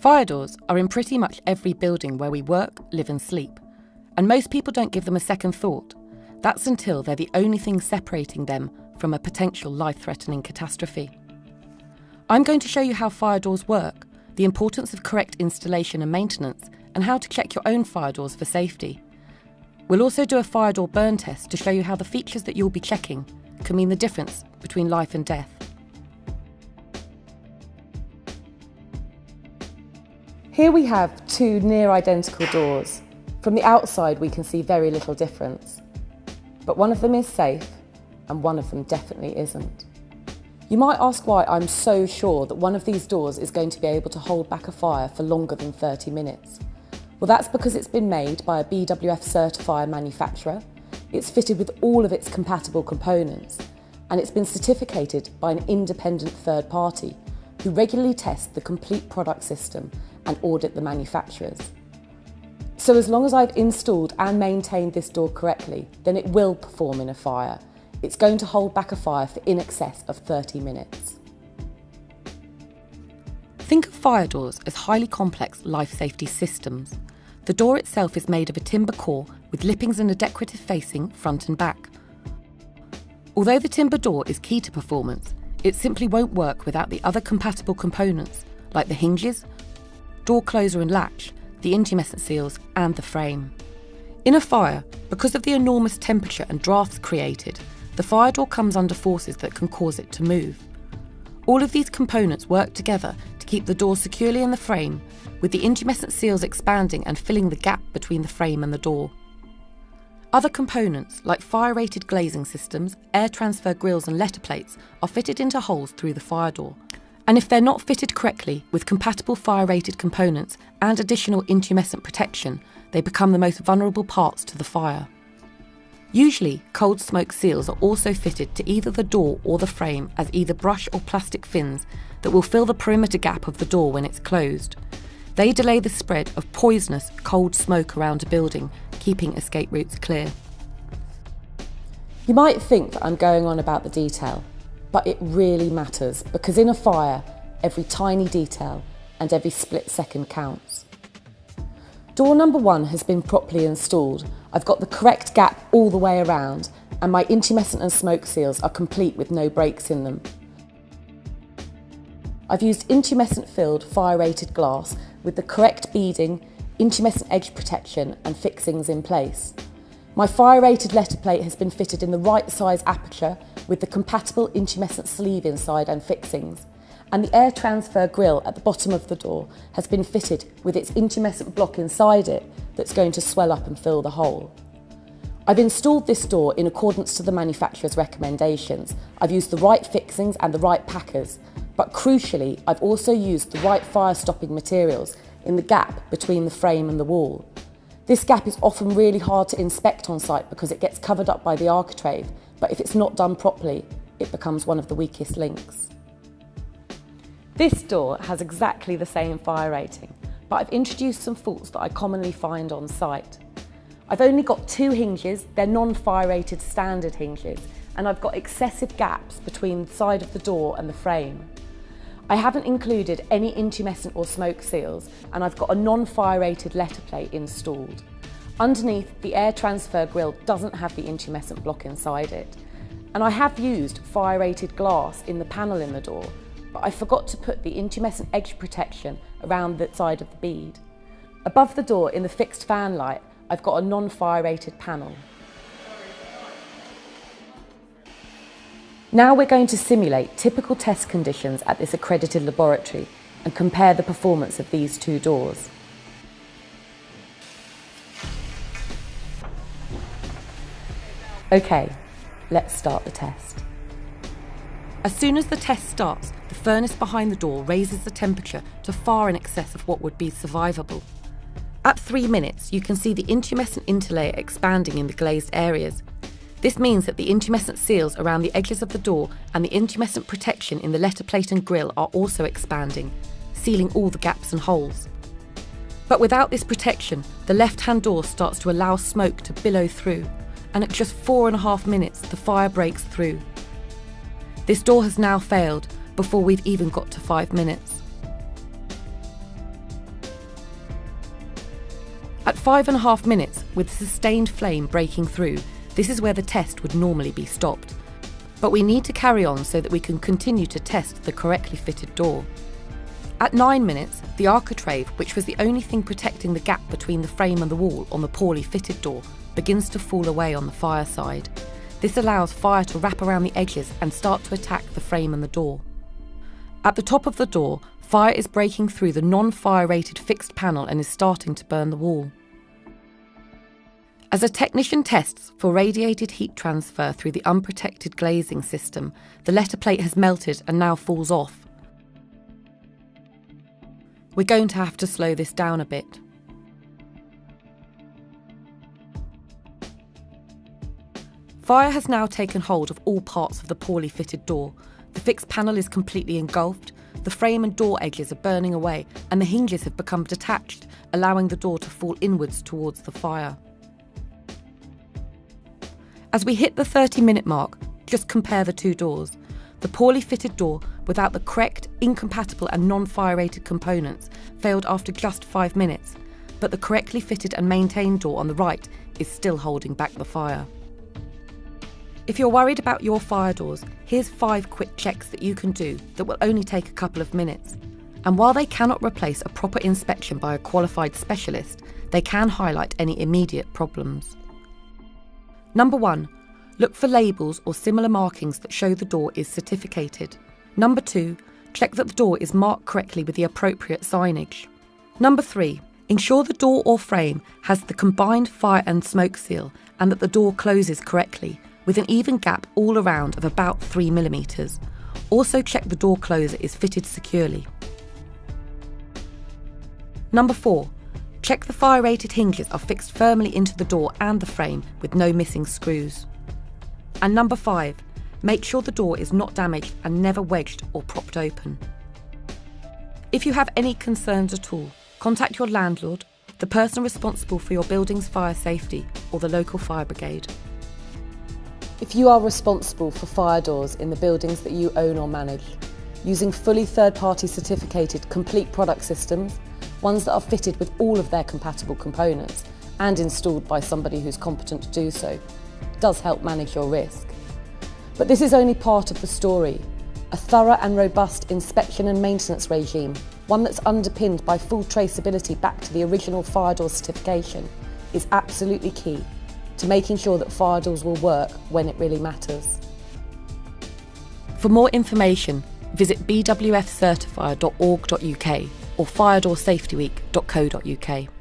Fire doors are in pretty much every building where we work, live and sleep, and most people don't give them a second thought. That's until they're the only thing separating them from a potential life-threatening catastrophe. I'm going to show you how fire doors work, the importance of correct installation and maintenance, and how to check your own fire doors for safety. We'll also do a fire door burn test to show you how the features that you'll be checking can mean the difference between life and death. Here we have two near identical doors. From the outside we can see very little difference, but one of them is safe and one of them definitely isn't. You might ask why I'm so sure that one of these doors is going to be able to hold back a fire for longer than 30 minutes. Well, that's because it's been made by a BWF certified manufacturer, it's fitted with all of its compatible components, and it's been certificated by an independent third party who regularly test the complete product system and audit the manufacturers. So as long as I've installed and maintained this door correctly, then it will perform in a fire. It's going to hold back a fire for in excess of 30 minutes. Think of fire doors as highly complex life safety systems. The door itself is made of a timber core with lippings and a decorative facing front and back. Although the timber door is key to performance, it simply won't work without the other compatible components like the hinges, door closer and latch, the intumescent seals and the frame. In a fire, because of the enormous temperature and drafts created, the fire door comes under forces that can cause it to move. All of these components work together to keep the door securely in the frame, with the intumescent seals expanding and filling the gap between the frame and the door. Other components, like fire-rated glazing systems, air transfer grills and letter plates, are fitted into holes through the fire door. And if they're not fitted correctly with compatible fire-rated components and additional intumescent protection, they become the most vulnerable parts to the fire. Usually, cold smoke seals are also fitted to either the door or the frame as either brush or plastic fins that will fill the perimeter gap of the door when it's closed. They delay the spread of poisonous cold smoke around a building, keeping escape routes clear. You might think that I'm going on about the detail, but it really matters because in a fire, every tiny detail and every split second counts. Door number 1 has been properly installed. I've got the correct gap all the way around and my intumescent and smoke seals are complete with no breaks in them. I've used intumescent filled fire rated glass with the correct beading, intumescent edge protection and fixings in place. My fire rated letter plate has been fitted in the right size aperture with the compatible intumescent sleeve inside and fixings, and the air transfer grille at the bottom of the door has been fitted with its intumescent block inside it that's going to swell up and fill the hole. I've installed this door in accordance to the manufacturer's recommendations. I've used the right fixings and the right packers, but crucially I've also used the right fire stopping materials in the gap between the frame and the wall. This gap is often really hard to inspect on site because it gets covered up by the architrave, but if it's not done properly, it becomes one of the weakest links. This door has exactly the same fire rating, but I've introduced some faults that I commonly find on site. I've only got 2 hinges, they're non-fire rated standard hinges, and I've got excessive gaps between the side of the door and the frame. I haven't included any intumescent or smoke seals, and I've got a non-fire rated letter plate installed. Underneath, the air transfer grille doesn't have the intumescent block inside it. And I have used fire rated glass in the panel in the door, but I forgot to put the intumescent edge protection around the side of the bead. Above the door in the fixed fan light, I've got a non-fire rated panel. Now we're going to simulate typical test conditions at this accredited laboratory and compare the performance of these 2 doors. Okay, let's start the test. As soon as the test starts, the furnace behind the door raises the temperature to far in excess of what would be survivable. At 3 minutes, you can see the intumescent interlayer expanding in the glazed areas. This means that the intumescent seals around the edges of the door and the intumescent protection in the letter plate and grille are also expanding, sealing all the gaps and holes. But without this protection, the left-hand door starts to allow smoke to billow through, and at just 4.5 minutes, the fire breaks through. This door has now failed before we've even got to 5 minutes. At 5.5 minutes, with sustained flame breaking through, this is where the test would normally be stopped. But we need to carry on so that we can continue to test the correctly fitted door. At 9 minutes, the architrave, which was the only thing protecting the gap between the frame and the wall on the poorly fitted door, begins to fall away on the fire side. This allows fire to wrap around the edges and start to attack the frame and the door. At the top of the door, fire is breaking through the non-fire rated fixed panel and is starting to burn the wall. As a technician tests for radiated heat transfer through the unprotected glazing system, the letter plate has melted and now falls off. We're going to have to slow this down a bit. Fire has now taken hold of all parts of the poorly fitted door. The fixed panel is completely engulfed, the frame and door edges are burning away, and the hinges have become detached, allowing the door to fall inwards towards the fire. As we hit the 30-minute mark, just compare the two doors. The poorly fitted door, without the correct, incompatible and non-fire rated components, failed after just 5 minutes, but the correctly fitted and maintained door on the right is still holding back the fire. If you're worried about your fire doors, here's 5 quick checks that you can do that will only take a couple of minutes. And while they cannot replace a proper inspection by a qualified specialist, they can highlight any immediate problems. Number 1. Look for labels or similar markings that show the door is certificated. Number 2. Check that the door is marked correctly with the appropriate signage. Number 3. Ensure the door or frame has the combined fire and smoke seal and that the door closes correctly, with an even gap all around of about 3 mm. Also check the door closer is fitted securely. Number 4. Check the fire-rated hinges are fixed firmly into the door and the frame with no missing screws. And number 5. Make sure the door is not damaged and never wedged or propped open. If you have any concerns at all, contact your landlord, the person responsible for your building's fire safety, or the local fire brigade. If you are responsible for fire doors in the buildings that you own or manage, using fully third-party certificated complete product systems, ones that are fitted with all of their compatible components and installed by somebody who's competent to do so, does help manage your risk. But this is only part of the story. A thorough and robust inspection and maintenance regime, one that's underpinned by full traceability back to the original fire door certification, is absolutely key to making sure that fire doors will work when it really matters. For more information, visit bwfcertifier.org.uk or firedoorsafetyweek.co.uk.